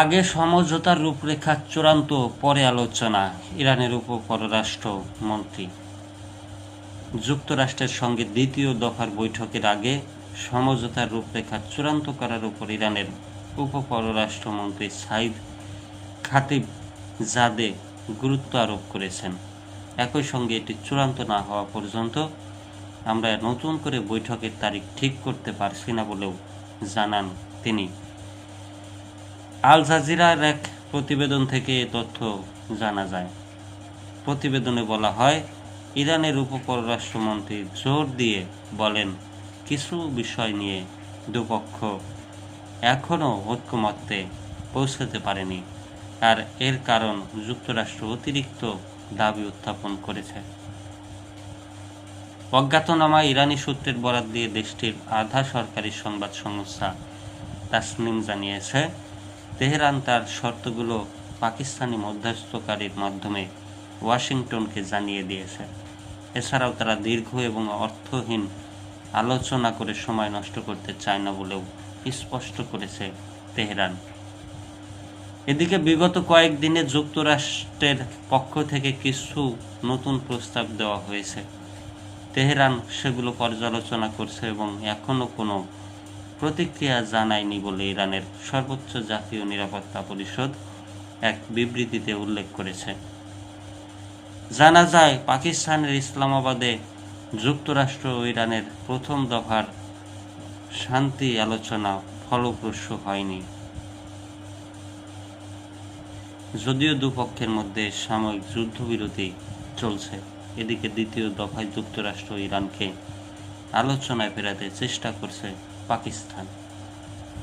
আগে সমঝোতার রূপরেখা চূড়ান্ত, পরে আলোচনা। ইরানের উপপররাষ্ট্রমন্ত্রী। যুক্তরাষ্ট্রের সঙ্গে দ্বিতীয় দফার বৈঠকের আগে সমঝোতার রূপরেখা চূড়ান্ত করার উপর ইরানের উপপররাষ্ট্রমন্ত্রী সাইদ খাতিবজাদে গুরুত্ব আরোপ করেছেন। একই সঙ্গে এটি চূড়ান্ত না হওয়া পর্যন্ত আমরা নতুন করে বৈঠকের তারিখ ঠিক করতে পারছি না বলেও জানান তিনি। আল জাজিরার এক প্রতিবেদন থেকে এ তথ্য জানা যায়। প্রতিবেদনে বলা হয়, ইরানের উপপররাষ্ট্রমন্ত্রী জোর দিয়ে বলেন, কিছু বিষয় নিয়ে দুপক্ষ এখনও ঐকমত্যে পৌঁছতে পারেনি, আর এর কারণ যুক্তরাষ্ট্র অতিরিক্ত দাবি উত্থাপন করেছে। অজ্ঞাতনামা ইরানি সূত্রের বরাত দিয়ে দেশটির আধা সরকারি সংবাদ সংস্থা তাসনিম জানিয়েছে, তেহরান তার শর্তগুলো পাকিস্তানি মধ্যস্থকারীর মাধ্যমে ওয়াশিংটনকে জানিয়ে দিয়েছে। এছাড়াও তারা দীর্ঘ এবং অর্থহীন আলোচনা করে সময় নষ্ট করতে চায় না বলেও স্পষ্ট করেছে তেহরান। এদিকে বিগত কয়েকদিনে যুক্তরাষ্ট্রের পক্ষ থেকে কিছু নতুন প্রস্তাব দেওয়া হয়েছে। তেহরান সেগুলো পর্যালোচনা করছে এবং এখনও কোনো প্রতিক্রিয়া জানায়নি বলে ইরানের সর্বোচ্চ জাতীয় নিরাপত্তা পরিষদ এক বিবৃতিতে উল্লেখ করেছে। জানা যায়, পাকিস্তানের ইসলামাবাদে যুক্তরাষ্ট্র ও ইরানের প্রথম দফার শান্তি আলোচনা ফলপ্রসূ হয়নি। যদিও দুপক্ষের মধ্যে সাময়িক যুদ্ধবিরতি চলছে, এদিকে দ্বিতীয় দফায় যুক্তরাষ্ট্র ইরানকে আলোচনায় ফেরাতে চেষ্টা করছে পাকিস্তান।